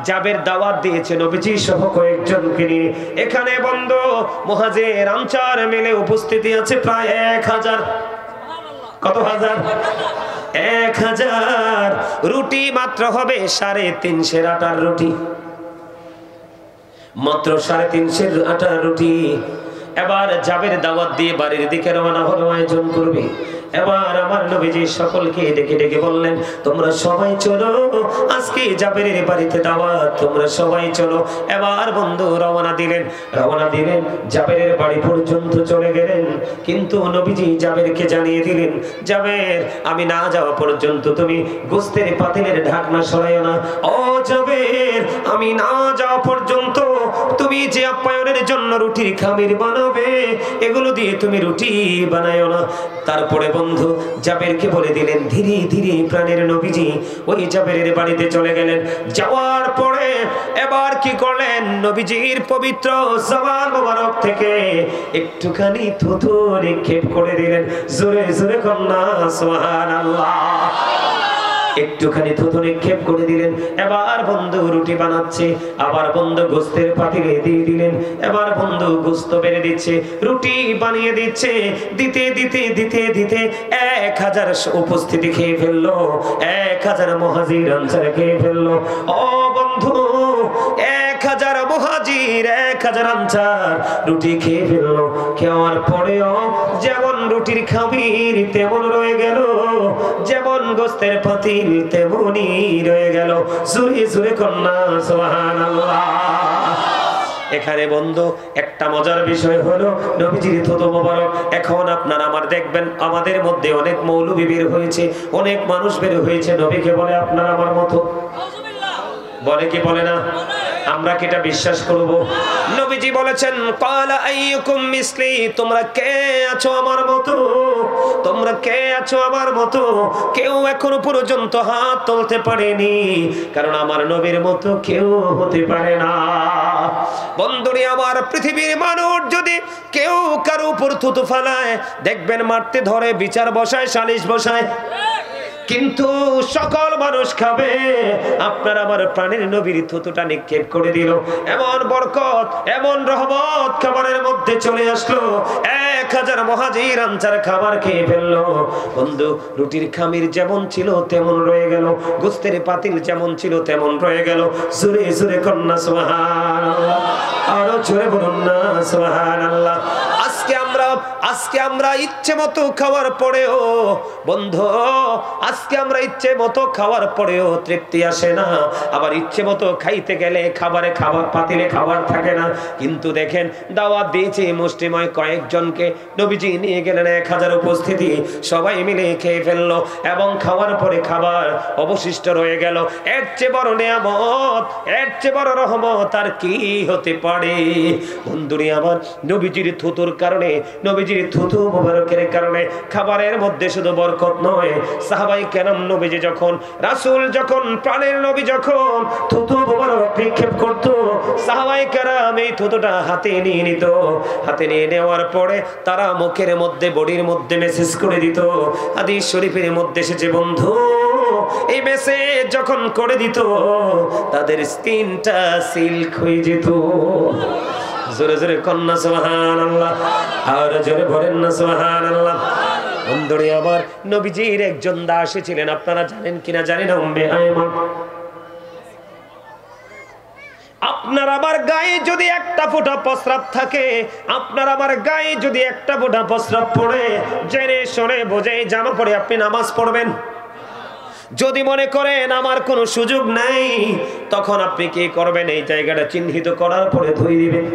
জাবের দাওয়াত দিয়েছে নবীজি সহ কয়েকজনকে নিয়ে। এখানে বন্ধু মুহাজির আনসার মিলে উপস্থিতি আছে প্রায় 1000। কত হাজার? 1000। রুটি মাত্র হবে 350 আটার রুটি, মাত্র 350 আটার রুটি। এবার জাবের দাওয়াত দিয়ে বাড়ির দিকে রওনা হলো, আয়োজন করবে। এবার আমার নবীজি সকলকে ডেকে ডেকে বললেন, তোমরা সবাই চলো, আজকে জাবেরের বাড়িতে দাওয়াত, তোমরা সবাই চলো। এবার বন্ধু রওনা দিলেন জাবেরের বাড়ি পর্যন্ত চলে গেলেন। কিন্তু নবীজি জাবেরকে জানিয়ে দিলেন, জাবের, আমি না যাওয়া পর্যন্ত তুমি গোস্তের পাতিলের ঢাকনা সরাইও না। ও জাবের, আমি না যাওয়া পর্যন্ত তুমি যে আপ্যায়নের জন্য রুটির খামির বানাবে, এগুলো দিয়ে তুমি রুটি বানাইও না। তারপরে বন্ধু জাবেরকে বলে দিলেন। ধীরে ধীরে প্রাণের নবীজি ওই জাবেরের বাড়িতে চলে গেলেন। যাওয়ার পরে এবার কি করলেন, নবীজির পবিত্র জবান মোবারক থেকে একটুখানি থুথু নিক্ষেপ করে দিলেন। জোরে জোরে কন্যা সুবহানাল্লাহ। একটুখানি থুতু নিক্ষেপ করে দিলেন। এবার বন্ধু রুটি বানাচ্ছে, আবার বন্ধু গোস্তের পাতিলে দিয়ে দিলেন। এবার বন্ধু গোস্ত বেড়ে দিচ্ছে, রুটি বানিয়ে দিচ্ছে। দিতে দিতে দিতে দিতে 1000 উপস্থিতি খেয়ে ফেললো, 1000 মুহাজির আনসার খেয়ে ফেললো। ও বন্ধু, 1000 মুহাজির 1000 আনসার রুটি খেয়ে ফেললো। খাওয়ার পরেও যেমন রুটির খামির তেমন রয়ে গেল, যেমন গোস্তের পাতিল তেমনি রয়ে গেল। জোরে জোরে কন্যা সুবহানাল্লাহ। এখানে বন্ধু একটা মজার বিষয় হলো নবীজির থুতু মোবারক। এখন আপনারা আমার দেখবেন আমাদের মধ্যে অনেক মৌলবি বের হয়েছে, অনেক মানুষ বের হয়েছে, নবীকে বলে আপনার আমার মতো, বলে কি বলে না? আমরা কি এটা বিশ্বাস করব? নবীজি বলেছেন, ক্বালা আইয়ুকুম মিসলি, তোমরা কে আছো আমার মতো, তোমরা কে আছো আমার মতো? কেউ এখনো পর্যন্ত হাত তুলতে পারেনি, কারণ আমার নবীর মতো কেউ হতে পারে না। বন্ধুরে আমার, পৃথিবীর মানুষ যদি কেউ কারো উপর থুতু ফেলায় দেখবেন মারতে ধরে, বিচার বসায়, সালিশ বসায়, কিন্তু সকল মানুষ খাবে। আপনার আমার প্রাণের নবীর থুতুটা নিক্ষেপ করে দিল, এমন বরকত, এমন রহমত খাবারের মধ্যে চলে আসলো। 1000 মুহাজির আনসার খাবার খেয়ে ফেললো। বন্ধু, রুটির খামির যেমন ছিল তেমন রয়ে গেল, গোস্তের পাতিল যেমন ছিল তেমন রয়ে গেল। জোরে জোরে কন্যা সুবহানাল্লাহ, আরো জোরে বলুন না সুবহানাল্লাহ। আজকে আমরা ইচ্ছে মতো খাওয়ার পরেও বন্ধু, আজকে আমরা ইচ্ছে মতো খাওয়ার পরেও তৃপ্তি আসে না। আবার ইচ্ছে মতো খাইতে গেলে খাবার পাতিলে খাবার থাকে না। কিন্তু দেখেন, দাওয়াত দিয়েছে মুষ্টিময় কয়েকজনকে, নবীজি নিয়ে গেলেন 1000 উপস্থিতি, সবাই মিলে খেয়ে ফেললো। এবং খাওয়ার পরে খাবার অবশিষ্ট রয়ে গেল। এর চেয়ে বড় নিয়ামত, এর চেয়ে বড় রহমত আর কি হতে পারে? বন্ধুরে আমার, নবীজির থুতুর কারণে, নবীজির থুতু মোবারকের কারণে খাবারের মধ্যে শুধু বরকত নয়, সাহাবাই কেরাম নবীজি যখন, রাসূল যখন, প্রাণের নবী যখন থুতু মোবারক নিক্ষেপ করত, সাহাবাই কেরাম এই থুতুটা হাতে নিয়ে নিত। হাতে নিয়ে নেওয়ার পরে তারা মুখের মধ্যে, বডির মধ্যে মেসেজ করে দিত। হাদিস শরীফের মধ্যে এসেছে বন্ধু, এই মেসেজ যখন করে দিত তাদের স্কিনটা সিল্ক হয়ে যেত। জোরে জোরে কন্যা সুবহানাল্লাহ, আর জোরে বলেন না সুবহানাল্লাহ। বন্ধুরে আমার, নবীজির একজন দাসী ছিলেন, আপনারা জানেন কিনা জানি না, উম্মে আয়মান। আপনার আমার গায়ে যদি একটা ফোঁটা প্রস্রাব থাকে, আপনার আমার গায়ে যদি একটা ফোঁটা প্রস্রাব পড়ে, জেনে শুনে বুঝে জামা পরে আপনি নামাজ পড়বেন। যদি মনে করেন আমার কোনো সুযোগ নাই, তখন আপনি কি করবেন? এই জায়গাটা চিহ্নিত করার পরে ধুয়ে দিবেন।